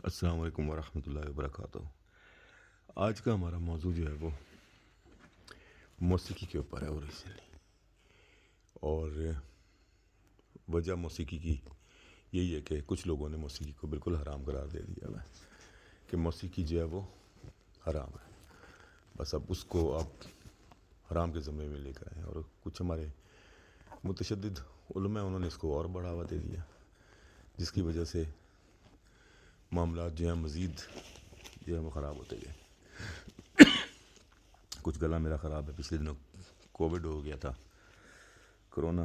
السلام علیکم ورحمۃ اللہ وبرکاتہ۔ آج کا ہمارا موضوع جو ہے وہ موسیقی کے اوپر ہے اوریجنلی، اور وجہ موسیقی کی یہی ہے کہ کچھ لوگوں نے موسیقی کو بالکل حرام قرار دے دیا ہے کہ موسیقی جو ہے وہ حرام ہے، بس اب اس کو آپ حرام کے ذمے میں لے کر آئے، اور کچھ ہمارے متشدد علماء انہوں نے اس کو اور بڑھاوا دے دیا، جس کی وجہ سے معاملات جو ہیں مزید جو ہے وہ خراب ہوتے گئے۔ کچھ گلا میرا خراب ہے، پچھلے دنوں کووڈ ہو گیا تھا، کرونا،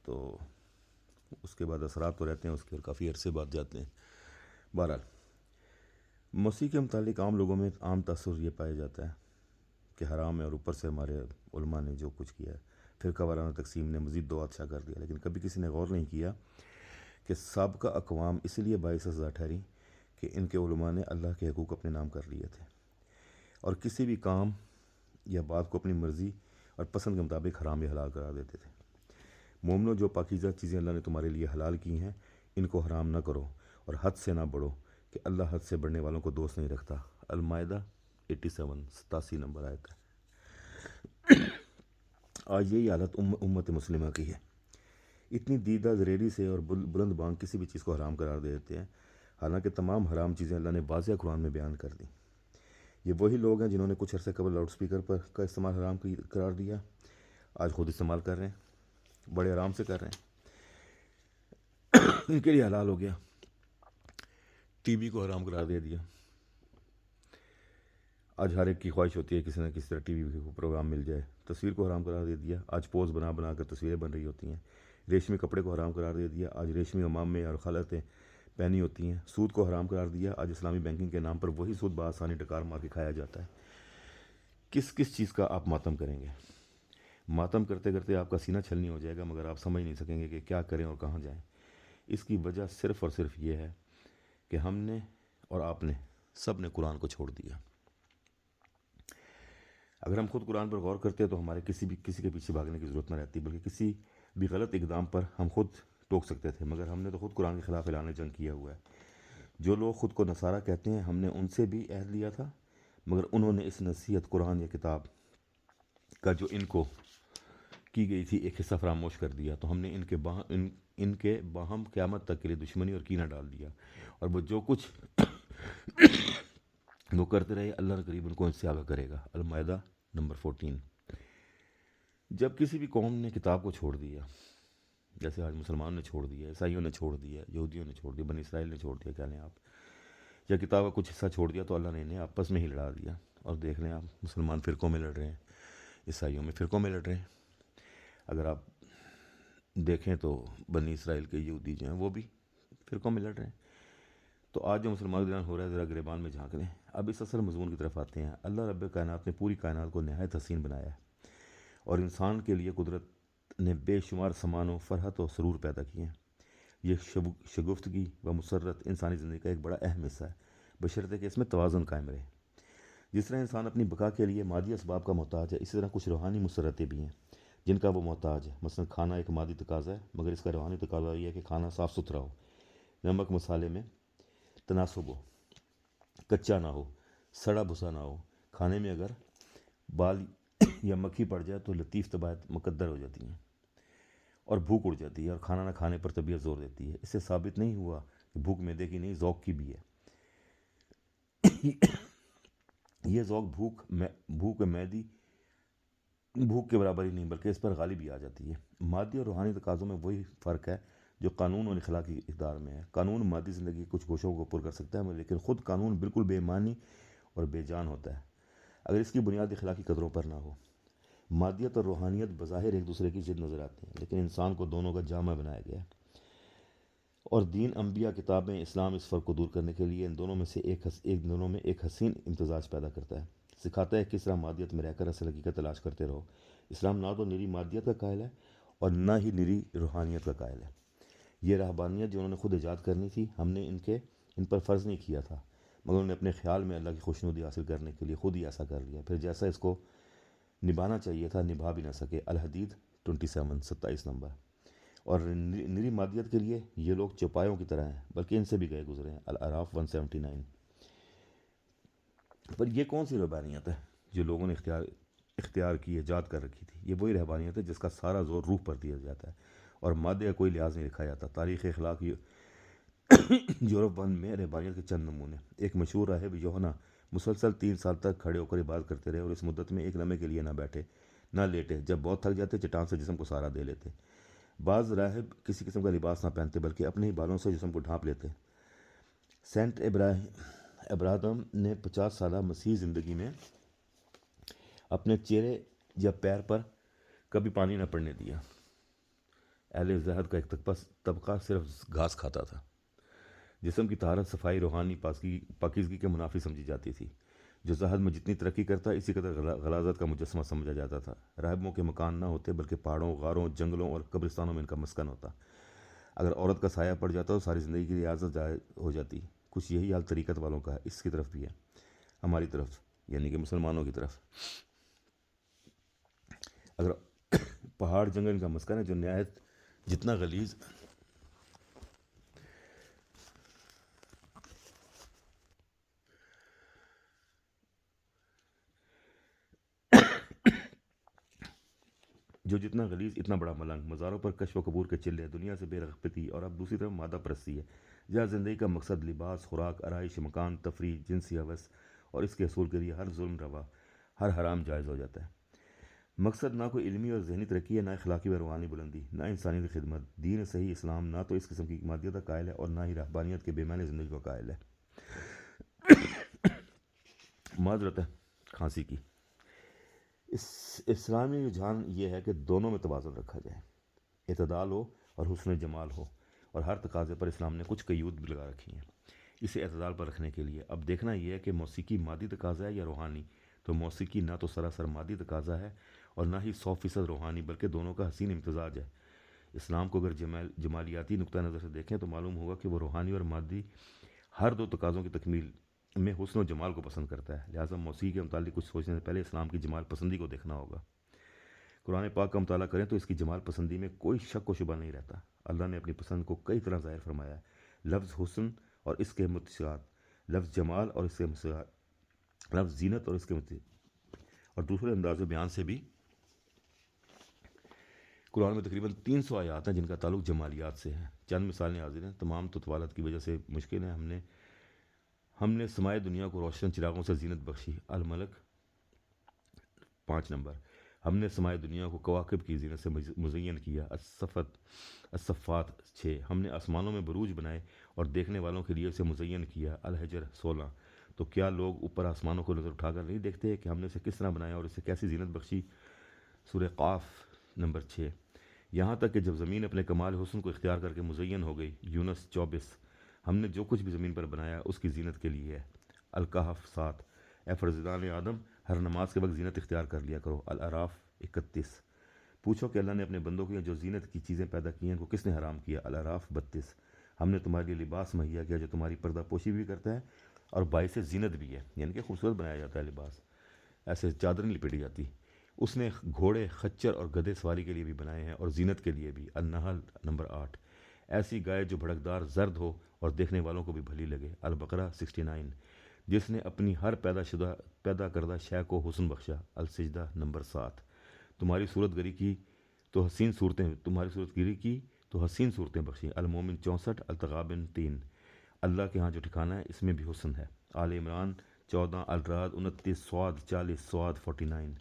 تو اس کے بعد اثرات تو رہتے ہیں اس کے، اور کافی عرصے بعد جاتے ہیں۔ بہرحال موسیقی کے متعلق عام لوگوں میں عام تاثر یہ پایا جاتا ہے کہ حرام ہے، اور اوپر سے ہمارے علماء نے جو کچھ کیا ہے، فرقہ وارانہ تقسیم نے مزید دو اچھا کر دیا، لیکن کبھی کسی نے غور نہیں کیا کہ سابقہ اقوام اس لیے باعث سزا ٹھہری کہ ان کے علماء نے اللہ کے حقوق اپنے نام کر لیے تھے، اور کسی بھی کام یا بات کو اپنی مرضی اور پسند کے مطابق حرام یا حلال قرار دیتے تھے۔ مومنو، جو پاکیزہ چیزیں اللہ نے تمہارے لیے حلال کی ہیں ان کو حرام نہ کرو، اور حد سے نہ بڑھو کہ اللہ حد سے بڑھنے والوں کو دوست نہیں رکھتا۔ المائدہ 87 نمبر آیت ہے۔ آج یہی حالت امت مسلمہ کی ہے۔ اتنی دیدہ دریری سے اور بلند بانگ کسی بھی چیز کو حرام قرار دے دیتے ہیں، حالانکہ تمام حرام چیزیں اللہ نے واضح قرآن میں بیان کر دیں۔ یہ وہی لوگ ہیں جنہوں نے کچھ عرصے قبل لاؤڈ سپیکر پر کا استعمال حرام قرار دیا، آج خود استعمال کر رہے ہیں، بڑے آرام سے کر رہے ہیں، ان کے لیے حلال ہو گیا۔ ٹی وی کو حرام قرار دے دیا، آج ہر ایک کی خواہش ہوتی ہے کسی نہ کسی طرح ٹی وی کو پروگرام مل جائے۔ تصویر کو حرام قرار دے دیا، آج پوز بنا بنا کر تصویریں بن رہی ہوتی ہیں۔ ریشمی کپڑے کو حرام قرار دے دیا، آج ریشمی امامیں اور خالتیں پہنی ہوتی ہیں۔ سود کو حرام قرار دیا، آج اسلامی بینکنگ کے نام پر وہی سود بآسانی ڈکار مار کے کھایا جاتا ہے۔ کس چیز کا آپ ماتم کریں گے؟ ماتم کرتے کرتے آپ کا سینہ چھلنی ہو جائے گا، مگر آپ سمجھ نہیں سکیں گے کہ کیا کریں اور کہاں جائیں۔ اس کی وجہ صرف اور صرف یہ ہے کہ ہم نے اور آپ نے سب نے قرآن کو چھوڑ دیا۔ اگر ہم خود قرآن پر غور کرتے تو ہمارے کسی کے پیچھے بھاگنے کی ضرورت نہ رہتی، بلکہ کسی بھی غلط اقدام پر ہم خود ٹوک سکتے تھے، مگر ہم نے تو خود قرآن کے خلاف اعلان جنگ کیا ہوا ہے۔ جو لوگ خود کو نصارہ کہتے ہیں، ہم نے ان سے بھی عہد لیا تھا، مگر انہوں نے اس نصیحت قرآن یا کتاب کا جو ان کو کی گئی تھی ایک حصہ فراموش کر دیا، تو ہم نے ان کے باہم قیامت تک کے لیے دشمنی اور کینہ ڈال دیا، اور وہ جو کچھ وہ کرتے رہے اللہ قریب ان کو ان سے آگاہ کرے گا۔ المائدہ نمبر 14۔ جب کسی بھی قوم نے کتاب کو چھوڑ دیا، جیسے آج مسلمان نے چھوڑ دیا، عیسائیوں نے چھوڑ دیا، یہودیوں نے چھوڑ دیا، بنی اسرائیل نے چھوڑ دیا، کہہ لیں آپ، یا کتاب کا کچھ حصہ چھوڑ دیا، تو اللہ نے انہیں آپس میں ہی لڑا دیا۔ اور دیکھ لیں آپ، مسلمان فرقوں میں لڑ رہے ہیں، عیسائیوں میں فرقوں میں لڑ رہے ہیں۔ اگر آپ دیکھیں تو بنی اسرائیل کے یہودی جو ہیں وہ بھی فرقوں میں لڑ رہے ہیں۔ تو آج جو مسلمان درمیان ہو رہا ہے، ذرا گریبان میں جھانک لیں۔ اب اس اصل مضمون کی طرف آتے ہیں۔ اللہ رب کائنات نے پوری کائنات کو نہایت حسین بنایا ہے، اور انسان کے لیے قدرت نے بے شمار سامان و فرحت و سرور پیدا کیے ہیں۔ یہ شگفتگی و مسرت انسانی زندگی کا ایک بڑا اہم حصہ ہے، بشرطے کہ اس میں توازن قائم رہے۔ جس طرح انسان اپنی بقا کے لیے مادی اسباب کا محتاج ہے، اسی طرح کچھ روحانی مسرتیں بھی ہیں جن کا وہ محتاج ہے۔ مثلا کھانا ایک مادی تقاضا ہے، مگر اس کا روحانی تقاضا یہ ہے کہ کھانا صاف ستھرا ہو، نمک مسالے میں تناسب ہو، کچا نہ ہو، سڑا بھسا نہ ہو۔ کھانے میں اگر بال یا مکھی پڑ جائے تو لطیف طباعت مقدر ہو جاتی ہیں اور بھوک اڑ جاتی ہے، اور کھانا نہ کھانے پر طبیعت زور دیتی ہے۔ اس سے ثابت نہیں ہوا کہ بھوک معدے کی نہیں، ذوق کی بھی ہے۔ یہ ذوق بھوک کے برابر ہی نہیں، بلکہ اس پر غالب ہی آ جاتی ہے۔ مادی اور روحانی تقاضوں میں وہی فرق ہے جو قانون اور اخلاقی اقدار میں ہے۔ قانون مادی زندگی کے کچھ گوشوں کو پر کر سکتا ہے، لیکن خود قانون بالکل بے معنی اور بے جان ہوتا ہے اگر اس کی بنیاد اخلاقی قدروں پر نہ ہو۔ مادیت اور روحانیت بظاہر ایک دوسرے کی ضد نظر آتے ہیں، لیکن انسان کو دونوں کا جامع بنایا گیا ہے، اور دین، انبیاء، کتابیں، اسلام اس فرق کو دور کرنے کے لیے ان دونوں میں ایک حسین امتزاج پیدا کرتا ہے، سکھاتا ہے کس طرح مادیت میں رہ کر اصل حقیقت تلاش کرتے رہو۔ اسلام نہ تو نری مادیت کا قائل ہے اور نہ ہی نری روحانیت کا قائل ہے۔ یہ رہبانیت جو انہوں نے خود ایجاد کرنی تھی، ہم نے ان پر فرض نہیں کیا تھا، مگر انہوں نے اپنے خیال میں اللہ کی خوشنودی حاصل کرنے کے لیے خود ہی ایسا کر لیا، پھر جیسا اس کو نبھانا چاہیے تھا نبھا بھی نہ سکے۔ الحدید 27 نمبر۔ اور نری مادیت کے لیے یہ لوگ چوپایوں کی طرح ہیں، بلکہ ان سے بھی گئے گزرے ہیں۔ الاعراف 179۔ پر یہ کون سی رہبانیت ہے جو لوگوں نے اختیار کی، ایجاد کر رکھی تھی؟ یہ وہی رہبانیت ہے جس کا سارا زور روح پر دیا جاتا ہے اور مادے کا کوئی لحاظ نہیں رکھا جاتا۔ تاریخ اخلاق یورپ میں رہبانیت کے چند نمونے۔ ایک مشہور راہب یوحنا مسلسل 3 سال تک کھڑے ہو کر عبادت کرتے رہے اور اس مدت میں ایک لمحے کے لیے نہ بیٹھے نہ لیٹے۔ جب بہت تھک جاتے چٹان سے جسم کو سہارا دے لیتے۔ بعض راہب کسی قسم کا لباس نہ پہنتے بلکہ اپنے ہی بالوں سے جسم کو ڈھانپ لیتے۔ سینٹ ابراہم نے 50 سالہ مسیحی زندگی میں اپنے چہرے یا پیر پر کبھی پانی نہ پڑنے دیا۔ اہل زہد کا ایک طبقہ صرف گھاس کھاتا تھا۔ جسم کی طہارت، صفائی، روحانی پاکیزگی کے منافی سمجھی جاتی تھی۔ جو زہد میں جتنی ترقی کرتا اسی قدر غلاظت کا مجسمہ سمجھا جاتا تھا۔ راہبوں کے مکان نہ ہوتے بلکہ پہاڑوں، غاروں، جنگلوں اور قبرستانوں میں ان کا مسکن ہوتا۔ اگر عورت کا سایہ پڑ جاتا تو ساری زندگی کی ریاضت ضائع ہو جاتی۔ کچھ یہی حال طریقت والوں کا ہے، اس کی طرف بھی ہے، ہماری طرف یعنی کہ مسلمانوں کی طرف۔ اگر پہاڑ جنگل ان کا مسکن ہے جو نہایت جتنا غلیظ جتنا غلیظ اتنا بڑا ملنگ۔ مزاروں پر کشف و قبور کے چلے، دنیا سے بے رغبتی، اور اب دوسری طرف مادہ پرستی ہے، جہاں زندگی کا مقصد لباس، خوراک، آرائش، مکان، تفریح، جنسی ہوس اور اس کے حصول کے لیے ہر ظلم روا، ہر حرام جائز ہو جاتا ہے۔ مقصد نہ کوئی علمی اور ذہنی ترقی ہے، نہ اخلاقی و روحانی بلندی، نہ انسانیت کی خدمت۔ دین صحیح اسلام نہ تو اس قسم کی مادیت کا قائل ہے اور نہ ہی رہبانیت کے بے معنی زندگی کا قائل ہے۔ معذرت ہے کھانسی کی۔ اسلامی رجحان یہ ہے کہ دونوں میں توازن رکھا جائے، اعتدال ہو اور حسن جمال ہو، اور ہر تقاضے پر اسلام نے کچھ قیود بھی لگا رکھی ہیں اسے اعتدال پر رکھنے کے لیے۔ اب دیکھنا یہ ہے کہ موسیقی مادی تقاضا ہے یا روحانی۔ تو موسیقی نہ تو سراسر مادی تقاضا ہے اور نہ ہی 100% روحانی، بلکہ دونوں کا حسین امتزاج ہے۔ اسلام کو اگر جمالیاتی نقطہ نظر سے دیکھیں تو معلوم ہوگا کہ وہ روحانی اور مادی ہر دو تقاضوں کی تکمیل میں حسن و جمال کو پسند کرتا ہے۔ لہٰذا موسیقی کے متعلق کچھ سوچنے سے پہلے اسلام کی جمال پسندی کو دیکھنا ہوگا۔ قرآن پاک کا مطالعہ کریں تو اس کی جمال پسندی میں کوئی شک و شبہ نہیں رہتا۔ اللہ نے اپنی پسند کو کئی طرح ظاہر فرمایا ہے۔ لفظ حسن اور اس کے متشابہات، لفظ جمال اور اس کے متشابہات، لفظ زینت اور اس کے اور دوسرے انداز بیان سے بھی۔ قرآن میں تقریباً 300 آیات ہیں جن کا تعلق جمالیات سے ہے۔ چند مثالیں حاضر ہیں، تمام تو طوالت کی وجہ سے مشکل ہے۔ ہم نے سمائے دنیا کو روشن چراغوں سے زینت بخشی، الملک 5 نمبر۔ ہم نے سمائے دنیا کو کواکب کی زینت سے مزین کیا، الصفات 6۔ ہم نے آسمانوں میں بروج بنائے اور دیکھنے والوں کے لیے اسے مزین کیا، الحجر 16۔ تو کیا لوگ اوپر آسمانوں کو نظر اٹھا کر نہیں دیکھتے کہ ہم نے اسے کس طرح بنایا اور اسے کیسی زینت بخشی؟ سورہ قاف نمبر 6۔ یہاں تک کہ جب زمین اپنے کمال حسن کو اختیار کر کے مزین ہو گئی، یونس 24۔ ہم نے جو کچھ بھی زمین پر بنایا اس کی زینت کے لیے ہے، الکہف 7۔ اے فرزندان آدم، ہر نماز کے وقت زینت اختیار کر لیا کرو، الاعراف 31۔ پوچھو کہ اللہ نے اپنے بندوں کے جو زینت کی چیزیں پیدا کی ہیں ان کو کس نے حرام کیا، الاعراف 32۔ ہم نے تمہارے لیے لباس مہیا کیا جو تمہاری پردہ پوشی بھی کرتا ہے اور باعث زینت بھی ہے، یعنی کہ خوبصورت بنایا جاتا ہے لباس، ایسے چادر نہیں لپیٹی جاتی۔ اس نے گھوڑے، خچر اور گدھے سواری کے لیے بھی بنائے ہیں اور زینت کے لیے بھی، النحل نمبر 8۔ ایسی گائے جو بھڑکدار زرد ہو اور دیکھنے والوں کو بھی بھلی لگے، البقرہ 69۔ جس نے اپنی ہر پیدا کردہ شے کو حسن بخشا، السجدہ نمبر 7۔ تمہاری صورت گری کی تو حسین صورتیں بخشیں، المومن 64، التغابن 3۔ اللہ کے ہاں جو ٹھکانہ ہے اس میں بھی حسن ہے، آل عمران 14، الرعد 29، صاد 40، صاد 49۔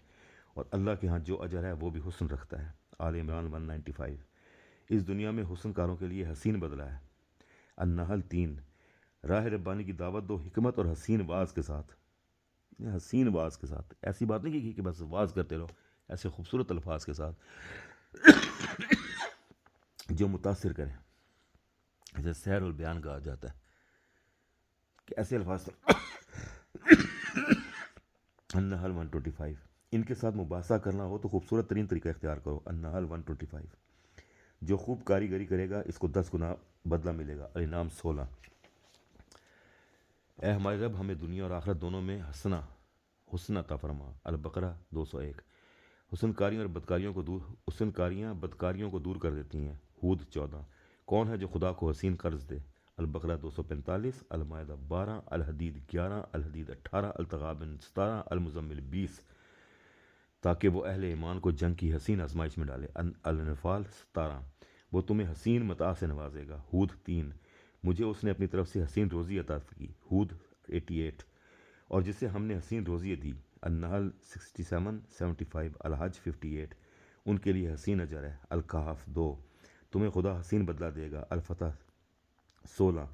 اور اللہ کے ہاں جو اجر ہے وہ بھی حسن رکھتا ہے، آل عمران 195۔ اس دنیا میں حسن کاروں کے لیے حسین بدلہ ہے، النحل 3۔ راہ ربانی کی دعوت دو حکمت اور حسین واز کے ساتھ، حسین واز کے ساتھ، ایسی بات نہیں کی کہ بس واز کرتے رہو، ایسے خوبصورت الفاظ کے ساتھ جو متاثر کریں، جیسے سحر البیان کہا جاتا ہے کہ ایسے الفاظ النحل 125۔ ان کے ساتھ مباحثہ کرنا ہو تو خوبصورت ترین طریقہ اختیار کرو، النحل 125۔ جو خوب کاریگری کرے گا اس کو 10 گنا بدلہ ملے گا، الانعام 16۔ اے ہمارے رب، ہمیں دنیا اور آخرت دونوں میں حسن عطا فرما، البقرہ 201۔ حسن کاریاں بدکاریوں کو دور کر دیتی ہیں، ہود 14۔ کون ہے جو خدا کو حسین قرض دے؟ البقرہ 245، المائدہ 12، الحدید 11، الحدید 18، التغابن 17، المزمل 20، تاکہ وہ اہل ایمان کو جنگ کی حسین آزمائش میں ڈالے۔ الانفال 17، وہ تمہیں حسین متاع سے نوازے گا۔ ہود 3، مجھے اس نے اپنی طرف سے حسین روزی عطا کی۔ ہود 88، اور جسے ہم نے حسین روزی دی۔ النحل 67، 75، الحج 58، ان کے لیے حسین اجر ہے۔ الکہف 2، تمہیں خدا حسین بدلہ دے گا۔ الفتح 16،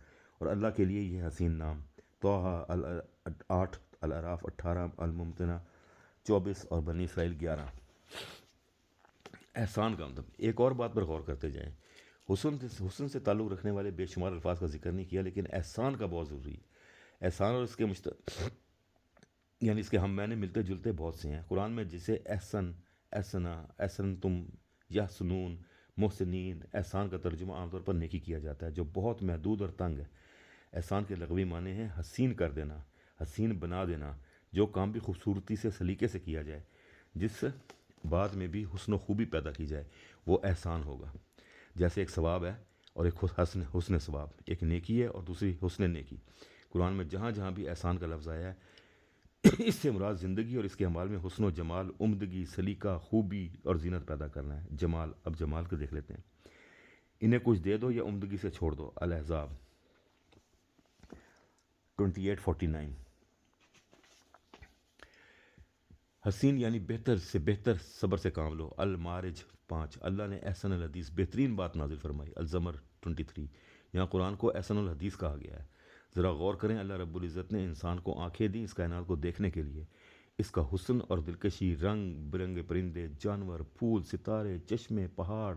اور اللہ کے لیے یہ حسین نام۔ طٰہٰ 8، الاعراف 18، الممتنہ 24، اور بنی اسرائیل 11۔ احسان کا مطلب، ایک اور بات پر غور کرتے جائیں۔ حسن سے تعلق رکھنے والے بے شمار الفاظ کا ذکر نہیں کیا، لیکن احسان کا بہت ضروری ہے۔ احسان اور اس کے یعنی اس کے ہم معنی ملتے جلتے بہت سے ہیں۔ قرآن میں جسے احسن، احسنا، احسن تم، یحسنون، محسنین، احسان کا ترجمہ عام طور پر نیکی کیا جاتا ہے، جو بہت محدود اور تنگ ہے۔ احسان کے لغوی معنی ہیں حسین کر دینا، حسین بنا دینا۔ جو کام بھی خوبصورتی سے سلیقے سے کیا جائے، جس بات میں بھی حسن و خوبی پیدا کی جائے، وہ احسان ہوگا۔ جیسے ایک ثواب ہے اور ایک حسن ثواب، ایک نیکی ہے اور دوسری حسن نیکی۔ قرآن میں جہاں جہاں بھی احسان کا لفظ آیا ہے، اس سے مراد زندگی اور اس کے اعمال میں حسن و جمال، عمدگی، سلیقہ، خوبی اور زینت پیدا کرنا ہے۔ جمال، اب جمال کو دیکھ لیتے ہیں۔ انہیں کچھ دے دو یا عمدگی سے چھوڑ دو۔ الاحزاب 28:49۔ حسین یعنی بہتر سے بہتر صبر سے کام لو۔ المعارج 5، اللہ نے احسن الحدیث بہترین بات نازل فرمائی۔ الزمر 23، یہاں قرآن کو احسن الحدیث کہا گیا ہے۔ ذرا غور کریں، اللہ رب العزت نے انسان کو آنکھیں دیں اس کائنات کو دیکھنے کے لیے۔ اس کا حسن اور دلکشی، رنگ برنگے پرندے، جانور، پھول، ستارے، چشمے، پہاڑ،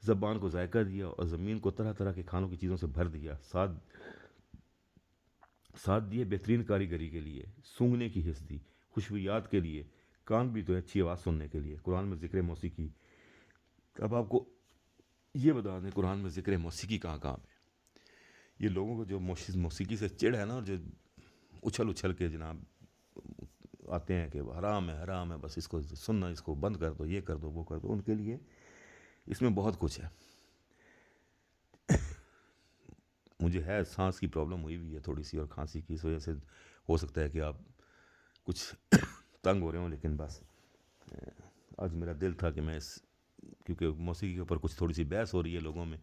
زبان کو ذائقہ دیا اور زمین کو طرح طرح کے کھانوں کی چیزوں سے بھر دیا۔ ساتھ دیے بہترین کاریگری کے لیے، سونگھنے کی حس دی، خوشبویات کے لیے، کان بھی تو ہے اچھی آواز سننے کے لیے۔ قرآن میں ذکر موسیقی، اب آپ کو یہ بتا دیں قرآن میں ذکر موسیقی کہاں کہاں پہ۔ یہ لوگوں کو جو موسیقی سے چڑ ہے نا، اور جو اچھل کے جناب آتے ہیں کہ حرام ہے حرام ہے، بس اس کو سننا، اس کو بند کر دو، یہ کر دو وہ کر دو، ان کے لیے اس میں بہت کچھ ہے۔ مجھے ہے سانس کی پرابلم ہوئی ہوئی ہے تھوڑی سی، اور کھانسی کی، اس وجہ سے ہو سکتا ہے کہ آپ کچھ تنگ ہو رہے ہوں، لیکن بس آج میرا دل تھا کہ میں کیونکہ موسیقی کے اوپر کچھ تھوڑی سی بحث ہو رہی ہے لوگوں میں،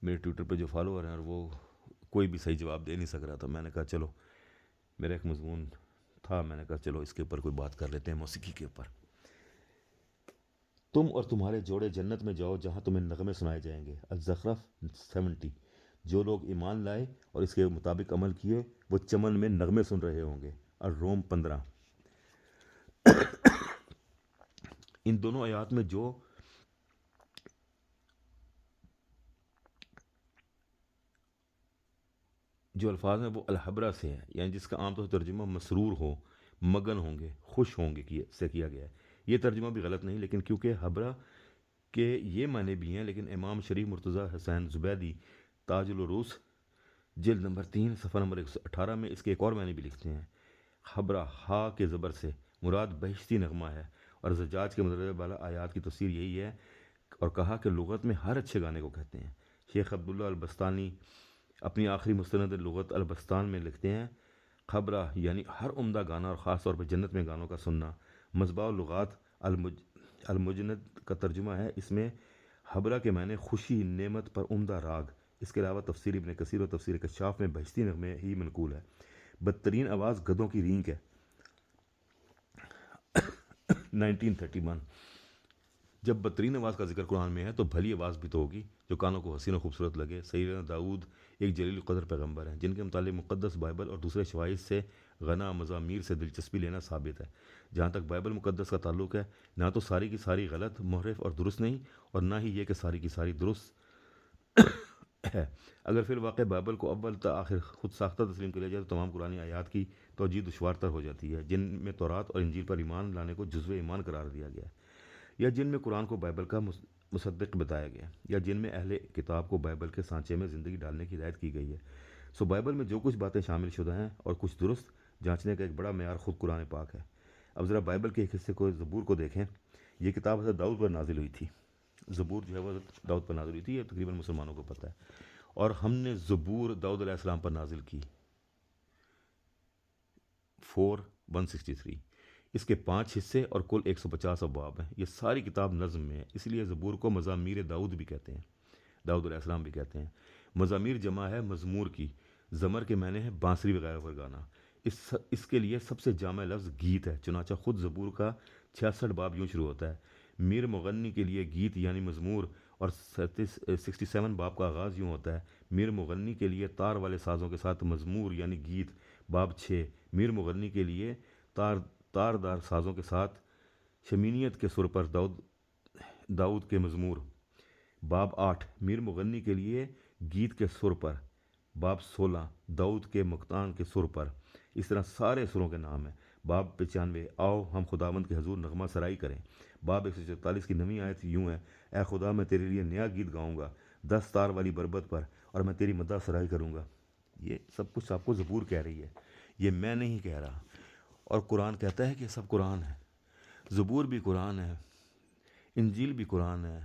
میرے ٹویٹر پہ جو فالوور ہیں، اور وہ کوئی بھی صحیح جواب دے نہیں سک رہا تھا۔ میں نے کہا چلو، میرا ایک مضمون تھا، میں نے کہا چلو اس کے اوپر کوئی بات کر لیتے ہیں، موسیقی کے اوپر۔ تم اور تمہارے جوڑے جنت میں جاؤ جہاں تمہیں نغمے سنائے جائیں گے۔ الزخرف 70، جو لوگ ایمان لائے اور اس کے مطابق عمل کیے وہ چمن میں نغمے سن رہے ہوں گے۔ الروم 15۔ ان دونوں آیات میں جو الفاظ ہیں وہ الحبرہ سے ہیں، یعنی جس کا عام طور سے ترجمہ مسرور ہو، مگن ہوں گے، خوش ہوں گے سے کیا گیا ہے۔ یہ ترجمہ بھی غلط نہیں، لیکن کیونکہ حبرہ کے یہ معنی بھی ہیں، لیکن امام شریف مرتضیٰ حسین زبیدی تاج العروس جلد نمبر 3 صفحہ نمبر 118 میں اس کے ایک اور معنی بھی لکھتے ہیں۔ حبرہ ہا کے زبر سے مراد بہشتی نغمہ ہے، اور زجاج کے مدرجہ بالا آیات کی تفسیر یہی ہے، اور کہا کہ لغت میں ہر اچھے گانے کو کہتے ہیں۔ شیخ عبداللہ البستانی اپنی آخری مستند لغت البستان میں لکھتے ہیں، خبرہ یعنی ہر عمدہ گانا، اور خاص طور پر جنت میں گانوں کا سننا۔ مصباح اللغات المجند کا ترجمہ ہے، اس میں حبرہ کے معنی خوشی، نعمت پر عمدہ راگ۔ اس کے علاوہ تفسیر ابن کثیر اور تفسیر کشاف میں بہشتی نغمے ہی منقول ہے۔ بدترین آواز گدھوں کی رینک ہے۔ 1931، جب بدترین آواز کا ذکر قرآن میں ہے تو بھلی آواز بھی تو ہوگی جو کانوں کو حسین و خوبصورت لگے۔ سیدنا داؤد ایک جلیل القدر پیغمبر ہیں جن کے متعلق مقدس بائبل اور دوسرے شواہد سے غنا مزامیر سے دلچسپی لینا ثابت ہے۔ جہاں تک بائبل مقدس کا تعلق ہے، نہ تو ساری کی ساری غلط، محرف اور درست نہیں، اور نہ ہی یہ کہ ساری کی ساری درست ہے۔ اگر فی الواقع بائبل کو اول تا آخر خود ساختہ تسلیم کر لیا جائے تو تمام قرآنی آیات کی توجہ دشوار تر ہو جاتی ہے، جن میں تورات اور انجیل پر ایمان لانے کو جزو ایمان قرار دیا گیا ہے، یا جن میں قرآن کو بائبل کا مصدق بتایا گیا، یا جن میں اہل کتاب کو بائبل کے سانچے میں زندگی ڈالنے کی ہدایت کی گئی ہے۔ سو بائبل میں جو کچھ باتیں شامل شدہ ہیں اور کچھ درست، جانچنے کا ایک بڑا معیار خود قرآن پاک ہے۔ اب ذرا بائبل کے ایک حصے کو، زبور کو دیکھیں۔ یہ کتاب حضرت داؤد پر نازل ہوئی تھی۔ زبور جو ہے وہ داؤد پر نازل ہوئی تھی، یہ تقریباً مسلمانوں کو پتہ ہے. اور ہم نے زبور داؤد علیہ السلام پر نازل کی 4:163. اس کے 5 حصے اور کل 150 ابواب ہیں. یہ ساری کتاب نظم میں ہے، اس لیے زبور کو مزامیر داؤد بھی کہتے ہیں، داؤد علیہ السلام بھی کہتے ہیں. مزامیر جمع ہے مزمور کی، زمر کے معنی ہے بانسری وغیرہ پر گانا. اس کے لیے سب سے جامع لفظ گیت ہے. چنانچہ خود زبور کا 66 باب یوں شروع ہوتا ہے: میر مغنی کے لیے گیت یعنی مزمور. اور 67 باب کا آغاز یوں ہوتا ہے: میر مغنی کے لیے تار والے سازوں کے ساتھ مزمور یعنی گیت. باب 6: میر مغنی کے لیے تار دار سازوں کے ساتھ شمینیت کے سر پر داؤد کے مزمور. باب 8: میر مغنی کے لیے گیت کے سر پر. باب 16: داؤد کے مقتان کے سر پر. اس طرح سارے سروں کے نام ہیں. باب 95: آؤ ہم خداوند کے حضور نغمہ سرائی کریں. باب 144 کی نویں آیت یوں ہے: اے خدا میں تیرے لیے نیا گیت گاؤں گا 10 تار والی بربت پر، اور میں تیری مدح سرائی کروں گا. یہ سب کچھ آپ کو زبور کہہ رہی ہے، یہ میں نہیں کہہ رہا. اور قرآن کہتا ہے کہ سب قرآن ہے. زبور بھی قرآن ہے، انجیل بھی قرآن ہے،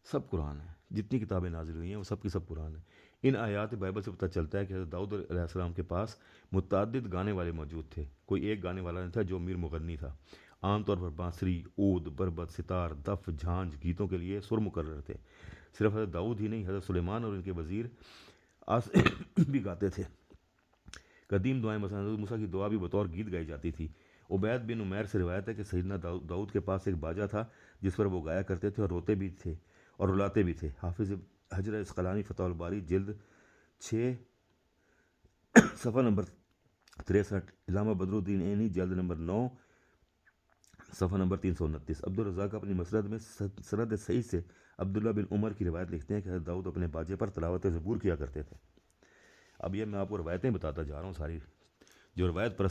سب قرآن ہے. جتنی کتابیں نازل ہوئی ہیں وہ سب کی سب قرآن ہے. ان آیات بائبل سے پتہ چلتا ہے کہ حضرت داؤد علیہ السلام کے پاس متعدد گانے والے موجود تھے. کوئی ایک گانے والا نہیں تھا جو میر مغنی تھا. عام طور پر بانسری، عود، بربت، ستار، دف، جھانجھ گیتوں کے لیے سر مقرر تھے. صرف حضرت داؤد ہی نہیں، حضرت سلیمان اور ان کے وزیر بھی گاتے تھے. قدیم دعائیں مثلا حضرت موسیٰ کی دعا بھی بطور گیت گائی جاتی تھی. عبید بن عمیر سے روایت ہے کہ سیدنا داؤد کے پاس ایک باجا تھا جس پر وہ گایا کرتے تھے اور روتے بھی تھے اور رلاتے بھی تھے. حافظ حجر اسقلانی فتح الباری جلد 6 صفحہ نمبر 63، علامہ بدر الدین عینی جلد نمبر 9 صفحہ نمبر 329. عبدالرزاق اپنی مسند میں سند صحیح سے عبداللہ بن عمر کی روایت لکھتے ہیں کہ حضرت داؤد اپنے باجے پر تلاوت زبور کیا کرتے تھے. اب یہ میں آپ کو روایتیں بتاتا جا رہا ہوں ساری، جو روایت پر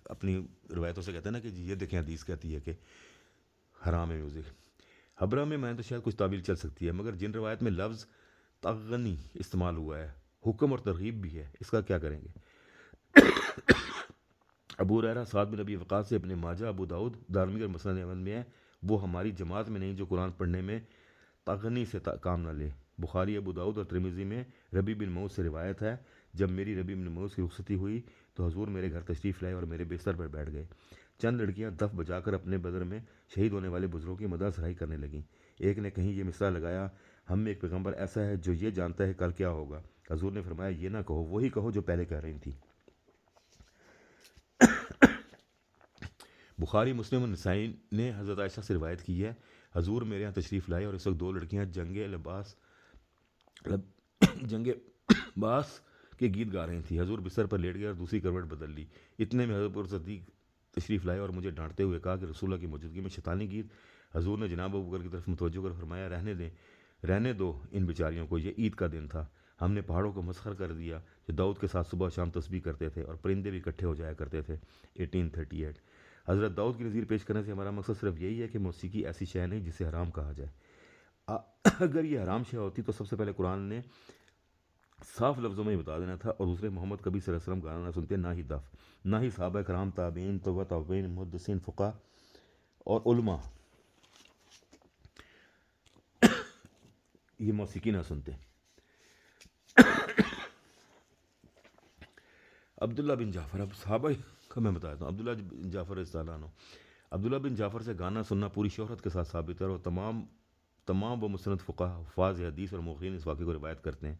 اپنی روایتوں سے کہتے ہیں نا کہ جی یہ دیکھیں حدیث کہتی ہے کہ حرام ہے میوزک. حبرہ میں تو شاید کچھ تعویل چل سکتی ہے، مگر جن روایت میں لفظ تغنی استعمال ہوا ہے، حکم اور ترغیب بھی ہے، اس کا کیا کریں گے؟ ابو ہریرہ سعد بن ابی وقاص سے ابن ماجہ، ابو داؤد، دارمی اور مسند احمد میں ہے: وہ ہماری جماعت میں نہیں جو قرآن پڑھنے میں تغنی سے کام نہ لے. بخاری، ابو داؤد اور ترمذی میں ربی بن موس سے روایت ہے: جب میری ربی بن موس کی رخصتی ہوئی تو حضور میرے گھر تشریف لائے اور میرے بستر پر بیٹھ گئے. چند لڑکیاں دف بجا کر اپنے بدر میں شہید ہونے والے بزرگوں کی مدح سرائی کرنے لگیں. ایک نے کہیں یہ مصرع لگایا: ہم میں ایک پیغمبر ایسا ہے جو یہ جانتا ہے کل کیا ہوگا. حضور نے فرمایا: یہ نہ کہو، وہی کہو جو پہلے کہہ رہی تھی. بخاری، مسلم اور نسائی نے حضرت عائشہ سے روایت کی ہے: حضور میرے یہاں تشریف لائے اور اس وقت 2 لڑکیاں جنگ باس کے گیت گا رہی تھیں. حضور بستر پر لیٹ گئے اور دوسری کروٹ بدل لی. اتنے میں حضرت صدیق تشریف لائے اور مجھے ڈانٹتے ہوئے کہا کہ رسول اللہ کی موجودگی میں شیطانی گیت. حضور نے جناب ابوبکر کی طرف متوجہ کر فرمایا: رہنے دو ان بیچاریوں کو، یہ عید کا دن تھا. ہم نے پہاڑوں کو مسخر کر دیا جو داؤد کے ساتھ صبح شام تسبیح کرتے تھے، اور پرندے بھی اکٹھے ہو جایا کرتے تھے. 1838. حضرت داؤد کی نظیر پیش کرنے سے ہمارا مقصد صرف یہی ہے کہ موسیقی ایسی شے نہیں جسے حرام کہا جائے. اگر یہ حرام شے ہوتی تو سب سے پہلے قرآن نے صاف لفظوں میں ہی بتا دینا تھا. اور دوسرے، محمد کبھی صلی اللہ علیہ وسلم گانا نہ سنتے، نہ ہی دف، نہ ہی صحابہ کرام، تابعین، طبع تابعین، محدثین، فقہ اور علماء یہ موسیقی نہ سنتے. عبداللہ بن جعفر، اب صحابہ کا میں بتاتا ہوں. عبداللہ بن جعفر رضی اللہ عنہ، عبداللہ بن جعفر سے گانا سننا پوری شہرت کے ساتھ ثابت ہے، اور تمام و مسند فقہ، حفاظ حدیث اور مؤرخین اس واقعے کو روایت کرتے ہیں.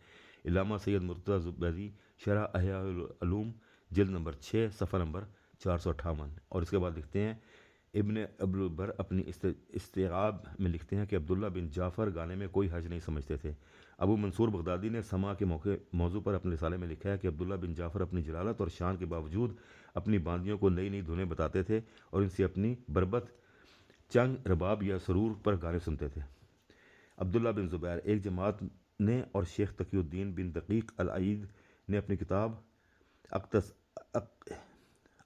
علامہ سید مرتضیٰ زبیدی شرح احیاء العلوم جلد نمبر 6 صفحہ نمبر 458. اور اس کے بعد لکھتے ہیں ابن عبدالبر اپنی استیعاب میں لکھتے ہیں کہ عبداللہ بن جعفر گانے میں کوئی حرج نہیں سمجھتے تھے. ابو منصور بغدادی نے سما کے موضوع پر اپنے رسالے میں لکھا ہے کہ عبداللہ بن جعفر اپنی جلالت اور شان کے باوجود اپنی باندیوں کو نئی نئی دھنیں بتاتے تھے اور ان سے اپنی بربت، چنگ، رباب یا سرور پر گانے سنتے تھے. عبداللہ بن زبیر، ایک جماعت نے اور شیخ تقی الدین بن دقیق العید نے اپنی کتاب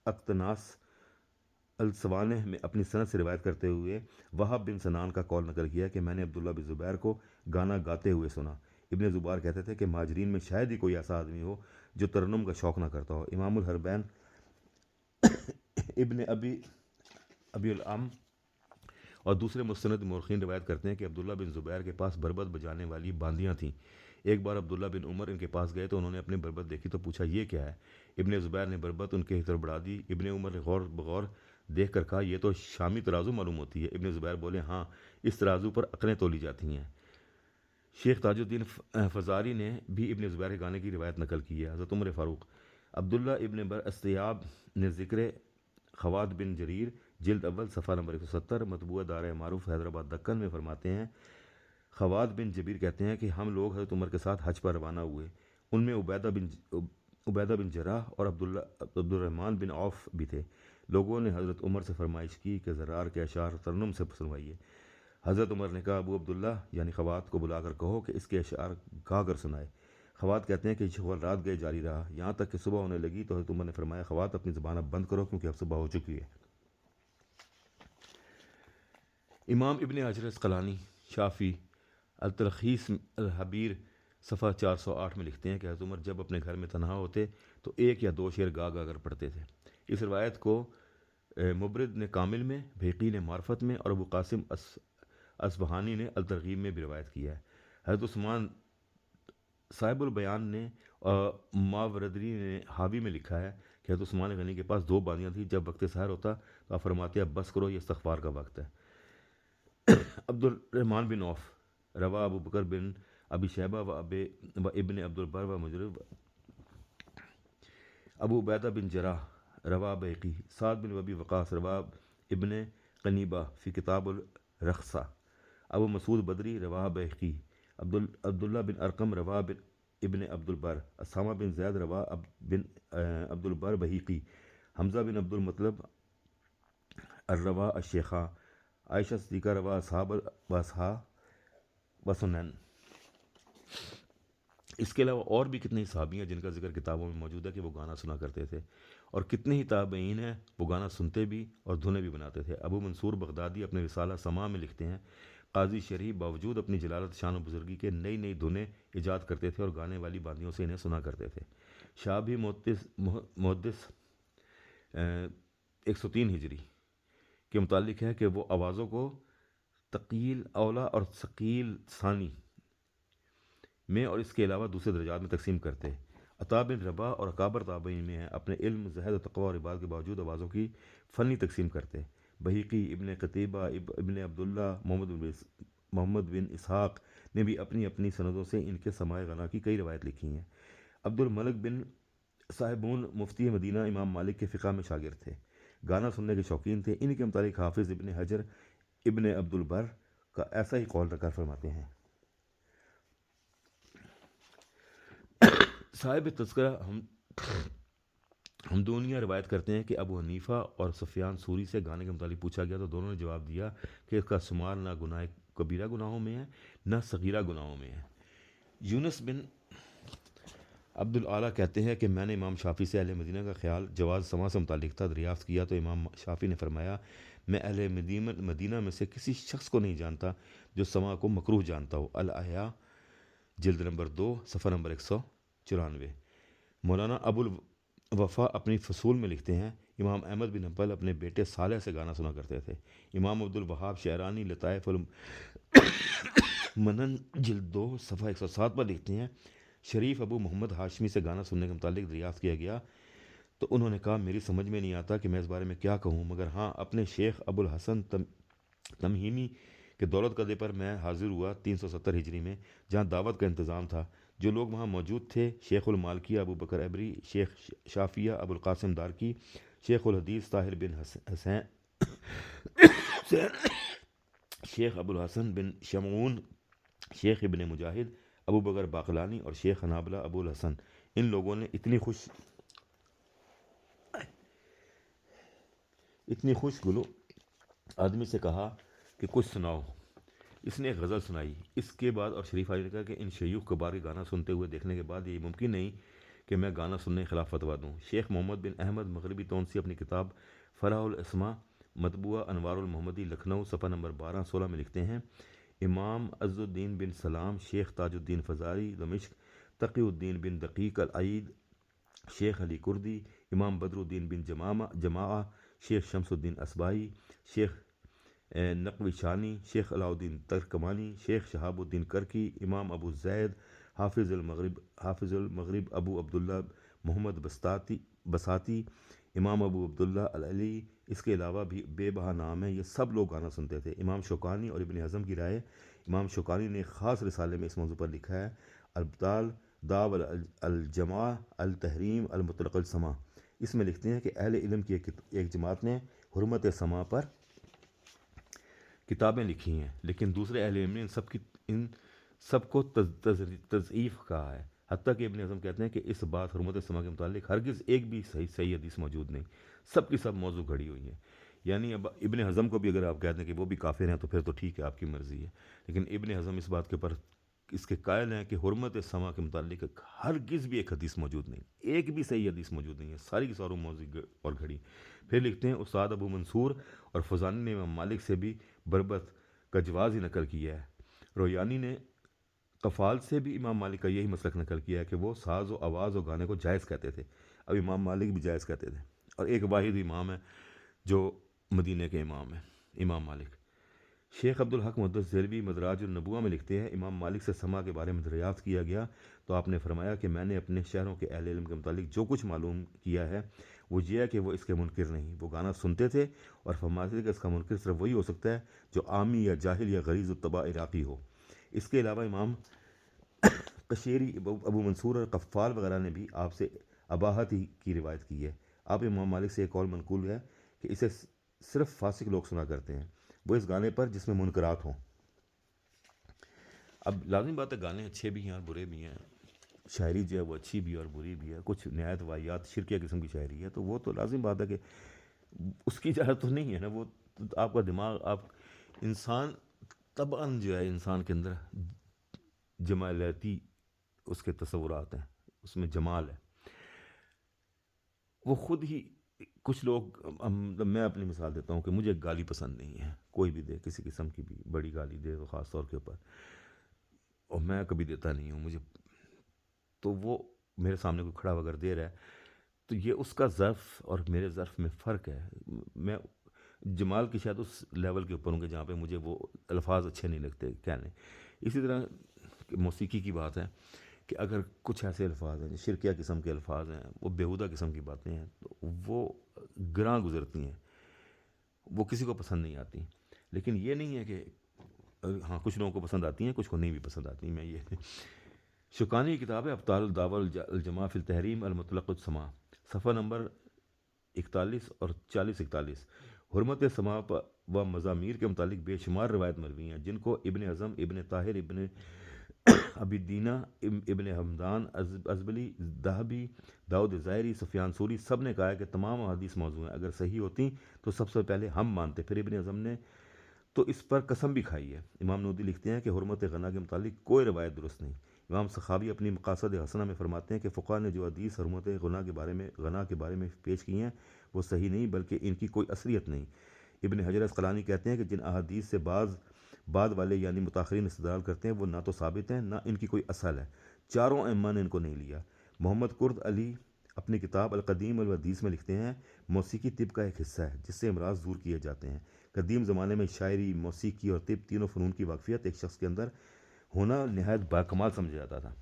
اقتناس السوانح میں اپنی سند سے روایت کرتے ہوئے وہب بن سنان کا قول نقل کیا کہ میں نے عبداللہ بن زبیر کو گانا گاتے ہوئے سنا. ابن زبیر کہتے تھے کہ مہاجرین میں شاید ہی کوئی ایسا آدمی ہو جو ترنم کا شوق نہ کرتا ہو. امام الحربین ابن ابی الام اور دوسرے مستند مورخین روایت کرتے ہیں کہ عبداللہ بن زبیر کے پاس بربت بجانے والی باندیاں تھیں۔ ایک بار عبداللہ بن عمر ان کے پاس گئے تو انہوں نے اپنی بربت دیکھی تو پوچھا یہ کیا ہے؟ ابن زبیر نے بربت ان کے طرف بڑھا دی۔ ابن عمر نے غور بغور دیکھ کر کہا یہ تو شامی ترازو معلوم ہوتی ہے۔ ابن زبیر بولے ہاں، اس ترازو پر عقلیں تولی جاتی ہیں۔ شیخ تاج الدین فزاری نے بھی ابن زبیر کے گانے کی روایت نقل کی ہے۔ حضرت عمر فاروق عبداللہ ابن بر استیاب نے ذکر خوات بن جریر جلد اول صفحہ نمبر 170 مطبوعہ دار معروف حیدرآباد دکن میں فرماتے ہیں، خوات بن جبیر کہتے ہیں کہ ہم لوگ حضرت عمر کے ساتھ حج پر روانہ ہوئے، ان میں عبیدہ بن جراح اور عبد الرحمن بن عوف بھی تھے۔ لوگوں نے حضرت عمر سے فرمائش کی کہ زرار کے اشعار ترنم سے سنوائیے۔ حضرت عمر نے کہا ابو عبداللہ یعنی خوات کو بلا کر کہو کہ اس کے اشعار گا کر سنائے۔ خوات کہتے ہیں کہ شغل رات گئے جاری رہا، یہاں تک کہ صبح ہونے لگی تو حضرت عمر نے فرمایا خوات اپنی زبان اب بند کرو کیونکہ اب صبح ہو چکی ہے۔ امام ابن حجر عسقلانی شافی التلخیص الحبیر صفحہ 408 میں لکھتے ہیں کہ حضرت عمر جب اپنے گھر میں تنہا ہوتے تو ایک یا دو شعر گا گا کر پڑھتے تھے۔ اس روایت کو مبرد نے کامل میں، بہقی نے معرفت میں اور ابو قاسم اصبہانی نے الترغیب میں بھی روایت کیا ہے۔ حضرت عثمان صاحب البیان نے اور ماوردی نے حاوی میں لکھا ہے کہ حضرت عثمان غنی کے پاس 2 باندیاں تھیں، جب وقت سحر ہوتا تو آپ فرماتے اب بس کرو یہ استغفار کا وقت ہے۔ عبد الرحمن بن عوف روا ابو بکر بن ابی شیبہ و ابن عبد البر و مجرب ابو عبیدہ بن جراح روا بہقی سعد بن ابی وقاص روا ابن قنیبہ فی کتاب الرخصہ ابو مسعود بدری روا بہقی عبداللہ بن ارقم روا ابن عبد البر اسامہ بن زید روا بن عبد البر بہقی حمزہ بن عبد المطلب الروا الشیخہ عائشہ صدیقہ روا اصحاب و سنن۔ اس کے علاوہ اور بھی کتنے ہی صحابی ہیں جن کا ذکر کتابوں میں موجود ہے کہ وہ گانا سنا کرتے تھے، اور کتنے ہی تابعین ہیں وہ گانا سنتے بھی اور دھنیں بھی بناتے تھے۔ ابو منصور بغدادی اپنے رسالہ سما میں لکھتے ہیں قاضی شریف باوجود اپنی جلالت شان و بزرگی کے نئی نئی دھنیں ایجاد کرتے تھے اور گانے والی باندیوں سے انہیں سنا کرتے تھے۔ شعبی محدث 103 ہجری کے متعلق ہے کہ وہ آوازوں کو تقیل اولا اور ثقیل ثانی میں اور اس کے علاوہ دوسرے درجات میں تقسیم کرتے۔ عطا بن رباح اور اکابر تابعین میں ہیں اپنے علم زہد و تقوی اور عبادت کے باوجود آوازوں کی فنی تقسیم کرتے۔ بہقی ابن قتیبہ ابن عبداللہ محمد بن اسحاق نے بھی اپنی اپنی سندوں سے ان کے سماع غنا کی کئی روایت لکھی ہیں۔ عبد الملک بن صاحبون مفتی مدینہ امام مالک کے فقہ میں شاگرد تھے، گانا سننے کے شوقین تھے۔ ان کے متعلق حافظ ابن حجر ابن عبد البر کا ایسا ہی قول رکھا فرماتے ہیں۔ صاحب تذکرہ ہمدونیہ روایت کرتے ہیں کہ ابو حنیفہ اور سفیان ثوری سے گانے کے متعلق پوچھا گیا تو دونوں نے جواب دیا کہ اس کا شمار نہ گناہ کبیرہ گناہوں میں ہے نہ صغیرہ گناہوں میں ہے۔ یونس بن عبد الاعلیٰ کہتے ہیں کہ میں نے امام شافعی سے اہل مدینہ کا خیال جواز سماع سے متعلق تھا دریافت کیا تو امام شافعی نے فرمایا میں اہل مدینہ میں سے کسی شخص کو نہیں جانتا جو سماع کو مکروہ جانتا ہو۔ الاحیاء جلد نمبر 2 صفحہ نمبر 194۔ مولانا ابو الوفا اپنی فصول میں لکھتے ہیں امام احمد بن حنبل اپنے بیٹے صالح سے گانا سنا کرتے تھے۔ امام عبد الوہاب شعرانی لطائف المنن جلد 2 صفحہ 107 پر لکھتے ہیں شریف ابو محمد ہاشمی سے گانا سننے کے متعلق دریافت کیا گیا تو انہوں نے کہا میری سمجھ میں نہیں آتا کہ میں اس بارے میں کیا کہوں، مگر ہاں اپنے شیخ ابو الحسن تمہیمی کے دولت قدے پر میں حاضر ہوا 370 ہجری میں، جہاں دعوت کا انتظام تھا۔ جو لوگ وہاں موجود تھے شیخ المالکیہ ابو بکر عبری، شیخ شافیہ ابو القاسم دارکی، شیخ الحدیث طاہر بن حسین شیخ ابو الحسن بن شمعون، شیخ ابن مجاہد ابو بکر باقلانی اور شیخ حنابلہ ابو الحسن۔ ان لوگوں نے اتنی خوش گلو آدمی سے کہا کہ کچھ سناؤ۔ اس نے ایک غزل سنائی۔ اس کے بعد اور شریف علی نے کہا کہ ان شیوخ کبار کے گانا سنتے ہوئے دیکھنے کے بعد یہ ممکن نہیں کہ میں گانا سننے کے خلاف فتویٰ دوں۔ شیخ محمد بن احمد مغربی تونسی اپنی کتاب فرح الاسماء مطبوعہ انوار المحمدی لکھنؤ صفحہ نمبر 1216 میں لکھتے ہیں امام عز الدین بن سلام، شیخ تاج الدین فزاری دمشق، تقی الدین بن دقیق العید، شیخ علی کردی، امام بدر الدین بن جماعہ، شیخ شمس الدین اصبائی، شیخ نقوی شانی، شیخ علاء الدین ترکمانی، شیخ شہاب الدین کرکی، امام ابو زید، حافظ المغرب ابو عبداللہ محمد بساتی، امام ابو عبداللہ العلی، اس کے علاوہ بھی بے بہا نام ہے، یہ سب لوگ گانا سنتے تھے۔ امام شوکانی اور ابن حزم کی رائے، امام شوکانی نے خاص رسالے میں اس موضوع پر لکھا ہے، البطال داو الجماع التحریم المطلق السماع۔ اس میں لکھتے ہیں کہ اہل علم کی ایک جماعت نے حرمت سماع پر کتابیں لکھی ہیں، لیکن دوسرے اہل علم نے ان سب کو تضعیف کہا ہے، حتیٰ کہ ابن اعظم کہتے ہیں کہ اس بات حرمت سما کے متعلق ہرگز ایک بھی صحیح حدیث موجود نہیں، سب کی سب موضوع گھڑی ہوئی ہیں۔ یعنی اب ابن حزم کو بھی اگر آپ کہتے ہیں کہ وہ بھی کافر ہیں تو پھر تو ٹھیک ہے، آپ کی مرضی ہے، لیکن ابن حزم اس بات کے پر اس کے قائل ہیں کہ حرمت سما کے متعلق ہرگز بھی ایک حدیث موجود نہیں، ایک بھی صحیح حدیث موجود نہیں ہے، ساری کی ساروں موضوع اور گھڑی۔ پھر لکھتے ہیں استاد ابو منصور اور فزانی نے امام مالک سے بھی بربت کا جواز ہی نقل کیا ہے۔ رویانی نے قفال سے بھی امام مالک کا یہی مسلک نقل کیا ہے کہ وہ ساز و آواز و گانے کو جائز کہتے تھے، اب امام مالک بھی جائز کہتے تھے، اور ایک واحد امام ہے جو مدینہ کے امام ہیں، امام مالک۔ شیخ عبدالحق محدث دہلوی مدراج النبوہ میں لکھتے ہیں، امام مالک سے سما کے بارے میں دریافت کیا گیا تو آپ نے فرمایا کہ میں نے اپنے شہروں کے اہل علم کے متعلق جو کچھ معلوم کیا ہے وہ یہ ہے کہ وہ اس کے منکر نہیں، وہ گانا سنتے تھے اور فرماتے تھے کہ اس کا منکر صرف وہی ہو سکتا ہے جو عامی یا جاہل یا غریض الطبع عراقی ہو۔ اس کے علاوہ امام قشیری، ابو منصور اور قفال وغیرہ نے بھی آپ سے اباحت ہی کی روایت کی ہے۔ آپ امام مالک سے ایک قول منقول ہے کہ اسے صرف فاسق لوگ سنا کرتے ہیں، وہ اس گانے پر جس میں منکرات ہوں۔ اب لازمی بات ہے گانے اچھے بھی ہیں اور برے بھی ہیں، شاعری جو ہے وہ اچھی بھی ہے اور بری بھی ہے، کچھ نہایت واحیات شرکیہ قسم کی شاعری ہے تو وہ تو لازم بات ہے کہ اس کی اجازت تو نہیں ہے نا، وہ آپ کا دماغ، آپ انسان طبعاً جو ہے انسان کے اندر جمالیاتی اس کے تصورات ہیں، اس میں جمال ہے، وہ خود ہی کچھ لوگ میں اپنی مثال دیتا ہوں کہ مجھے گالی پسند نہیں ہے، کوئی بھی دے کسی قسم کی بھی بڑی گالی دے تو خاص طور کے اوپر، اور میں کبھی دیتا نہیں ہوں، مجھے تو وہ میرے سامنے کوئی کھڑا اگر دے رہا ہے تو یہ اس کا ظرف اور میرے ظرف میں فرق ہے، میں جمال کی شاید اس لیول کے اوپر ہوں کہ جہاں پہ مجھے وہ الفاظ اچھے نہیں لگتے کہنے۔ اسی طرح موسیقی کی بات ہے کہ اگر کچھ ایسے الفاظ ہیں جو شرکیہ قسم کے الفاظ ہیں، وہ بیہودہ قسم کی باتیں ہیں تو وہ گراں گزرتی ہیں، وہ کسی کو پسند نہیں آتی، لیکن یہ نہیں ہے کہ ہاں کچھ لوگوں کو پسند آتی ہیں، کچھ کو نہیں بھی پسند آتی، میں یہ شوکانی کی کتاب ہے ابطال الدعوہ الجماع فی التحریم المطلق السماع، صفحہ نمبر 41 اور 40-41۔ حرمت سماع و مزامیر کے متعلق بے شمار روایت مروی ہیں جن کو ابن اعظم، ابن طاہر، ابن ابی دینہ، ابن حمدان ازبلی، ذہبی، داؤد ظاہری، سفیان ثوری سب نے کہا ہے کہ تمام احادیث موضوع ہیں، اگر صحیح ہوتی تو سب سے پہلے ہم مانتے، پھر ابن اعظم نے تو اس پر قسم بھی کھائی ہے۔ امام نودی لکھتے ہیں کہ حرمت غنا کے متعلق کوئی روایت درست نہیں۔ امام سخاوی اپنی مقاصد حسنہ میں فرماتے ہیں کہ فقہا نے جو حدیث حرمت غنا کے بارے میں پیش کی ہیں وہ صحیح نہیں بلکہ ان کی کوئی اصلیت نہیں۔ ابن حجر اسقلانی کہتے ہیں کہ جن احادیث سے بعد والے یعنی متاخرین استدلال کرتے ہیں وہ نہ تو ثابت ہیں نہ ان کی کوئی اصل ہے، چاروں ائمہ نے ان کو نہیں لیا۔ محمد کرد علی اپنی کتاب القدیم الحدیث میں لکھتے ہیں، موسیقی طب کا ایک حصہ ہے جس سے امراض دور کیے جاتے ہیں۔ قدیم زمانے میں شاعری، موسیقی اور طب تینوں فنون کی واقفیت ایک شخص کے اندر ہونا نہایت باکمال سمجھا جاتا تھا،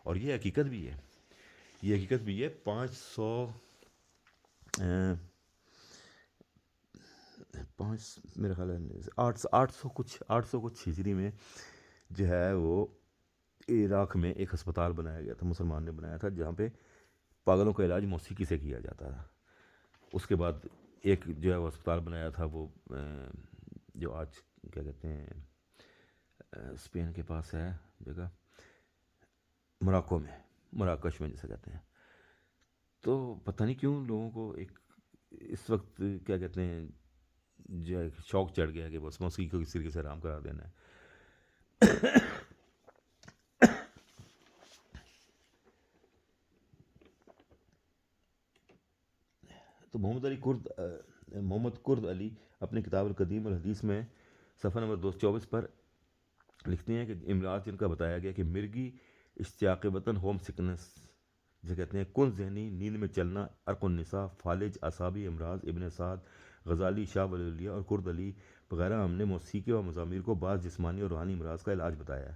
اور یہ حقیقت بھی ہے، یہ حقیقت بھی ہے۔ 500 میرا خیال ہے 800 کچھ ہجری میں جو ہے وہ عراق میں ایک ہسپتال بنایا گیا تھا، مسلمان نے بنایا تھا، جہاں پہ پاگلوں کا علاج موسیقی سے کیا جاتا تھا۔ اس کے بعد ایک جو ہے وہ ہسپتال بنایا تھا وہ جو آج کیا کہتے ہیں اسپین کے پاس ہے جگہ، موراکو میں، مراکش میں جیسے کہتے ہیں۔ تو پتہ نہیں کیوں لوگوں کو ایک اس وقت کیا کہتے ہیں جو ہے شوق چڑھ گیا کہ بس موسیقی کو کس طریقے سے آرام کرا دینا ہے۔ تو محمد کرد علی اپنی کتاب القدیم الحدیث میں صفحہ نمبر 224 پر لکھتے ہیں کہ امراض جن کا بتایا گیا کہ مرگی، اشتیاق وطن، ہوم سکنس جسے کہتے ہیں، کن ذہنی، نیند میں چلنا، عرق النساء، فالج، اعصابی امراض۔ ابن سعد، غزالی، شاہ ولی اللہ اور کرد علی وغیرہ ہم نے موسیقی و مزامیر کو بعض جسمانی اور روحانی امراض کا علاج بتایا ہے،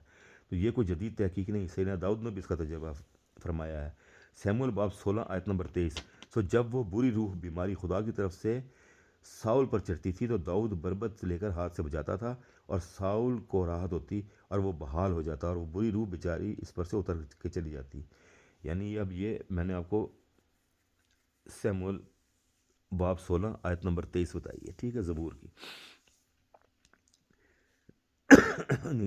تو یہ کوئی جدید تحقیق نہیں، سیدنا داؤد نے بھی اس کا تجربہ فرمایا ہے۔ سیموئل باب 16 آیت نمبر 23، سو جب وہ بری روح بیماری خدا کی طرف سے ساؤل پر چڑھتی تھی تو داؤد بربت لے کر ہاتھ سے بجاتا تھا اور ساؤل کو راحت ہوتی اور وہ بحال ہو جاتا اور وہ بری روح بیچاری اس پر سے اتر کے چلی جاتی۔ یعنی اب یہ میں نے آپ کو سیموئل باب 16 آیت نمبر 23 بتائی ہے، ٹھیک ہے، زبور کی۔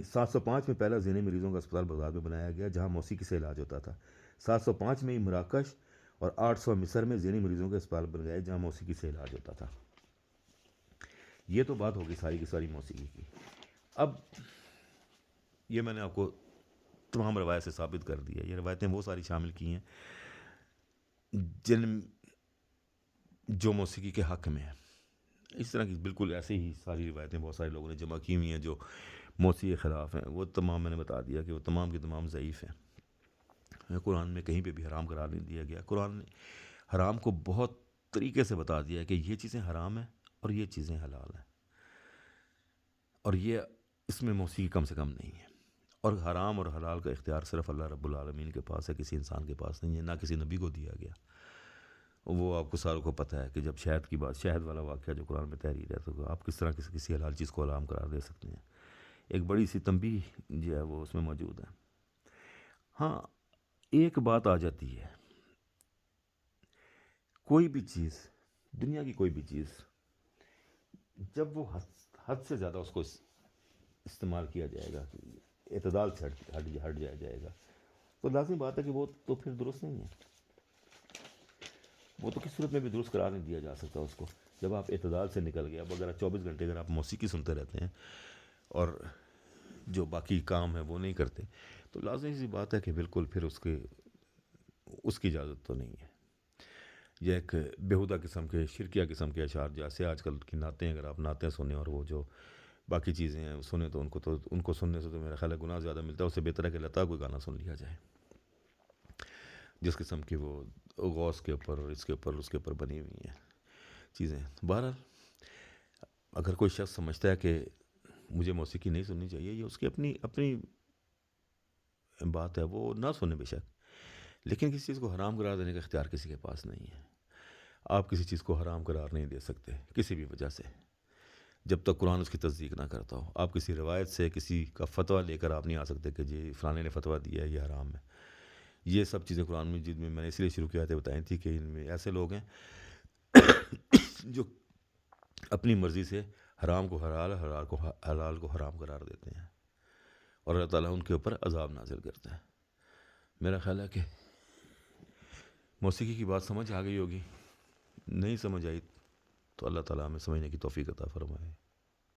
705 میں پہلا ذہنی مریضوں کا اسپتال بغداد میں بنایا گیا جہاں موسیقی سے علاج ہوتا تھا۔ 705 میں مراکش اور 800 مصر میں ذہنی مریضوں کے اسپتال بن گئے جہاں موسیقی سے علاج ہوتا تھا۔ یہ تو بات ہوگی ساری کی ساری موسیقی کی۔ اب یہ میں نے آپ کو تمام روایت سے ثابت کر دیا، یہ روایتیں وہ ساری شامل کی ہیں جو موسیقی کے حق میں ہیں۔ اس طرح کی بالکل ایسے ہی ساری روایتیں بہت سارے لوگوں نے جمع کی ہوئی ہیں جو موسیقی کے خلاف ہیں، وہ تمام میں نے بتا دیا کہ وہ تمام کی تمام ضعیف ہیں۔ قرآن میں کہیں پہ بھی حرام قرار نہیں دیا گیا، قرآن نے حرام کو بہت طریقے سے بتا دیا ہے کہ یہ چیزیں حرام ہیں اور یہ چیزیں حلال ہیں، اور یہ اس میں موسیقی کم سے کم نہیں ہے، اور حرام اور حلال کا اختیار صرف اللہ رب العالمین کے پاس ہے، کسی انسان کے پاس نہیں ہے، نہ کسی نبی کو دیا گیا۔ وہ آپ کو ساروں کو پتہ ہے کہ جب شہد کی بات، شہد والا واقعہ جو قرآن میں تحریر ہے، تو آپ کس طرح کسی حلال چیز کو حرام قرار دے سکتے ہیں؟ ایک بڑی سی تنبیہ جو ہے وہ اس میں موجود ہے۔ ہاں ایک بات آ جاتی ہے، کوئی بھی چیز، دنیا کی کوئی بھی چیز، جب وہ حد سے زیادہ اس کو استعمال کیا جائے گا، اعتدال سے ہٹ جائے گا، تو لازمی بات ہے کہ وہ تو پھر درست نہیں ہے، وہ تو کس صورت میں بھی درست قرار نہیں دیا جا سکتا اس کو۔ جب آپ اعتدال سے نکل گئے، اب اگر 24 گھنٹے اگر آپ موسیقی سنتے رہتے ہیں اور جو باقی کام ہے وہ نہیں کرتے، تو لازمی سی بات ہے کہ بالکل پھر اس کی اجازت تو نہیں ہے۔ یہ ایک بیہودہ قسم کے، شرکیہ قسم کے اشعار، جیسے آج کل کی نعتیں، اگر آپ نعتیں سنیں اور وہ جو باقی چیزیں ہیں سنیں تو ان کو سننے سے تو میرا خیال ہے گناہ زیادہ ملتا ہے، اس سے بہتر ہے کہ لتا کوئی گانا سن لیا جائے جس قسم کی وہ غوث کے اوپر اور اس کے اوپر بنی ہوئی ہیں چیزیں۔ بہرحال اگر کوئی شخص سمجھتا ہے کہ مجھے موسیقی نہیں سننی چاہیے، یہ اس کی اپنی بات ہے، وہ نہ سنے بے شک، لیکن کسی چیز کو حرام قرار دینے کا اختیار کسی کے پاس نہیں ہے۔ آپ کسی چیز کو حرام قرار نہیں دے سکتے کسی بھی وجہ سے، جب تک قرآن اس کی تصدیق نہ کرتا ہو۔ آپ کسی روایت سے کسی کا فتویٰ لے کر آپ نہیں آ سکتے کہ جی فلانے نے فتویٰ دیا ہے یہ حرام ہے۔ یہ سب چیزیں قرآن مجید میں نے اس لیے شروع کیا تھا بتائی تھی کہ ان میں ایسے لوگ ہیں جو اپنی مرضی سے حرام کو حلال کو حرام قرار دیتے ہیں، اور اللہ تعالیٰ ان کے اوپر عذاب نازل کرتا ہے۔ میرا خیال ہے کہ موسیقی کی بات سمجھ آ گئی ہوگی، نہیں سمجھ آئی تو اللہ تعالیٰ ہمیں سمجھنے کی توفیق عطا فرمائے۔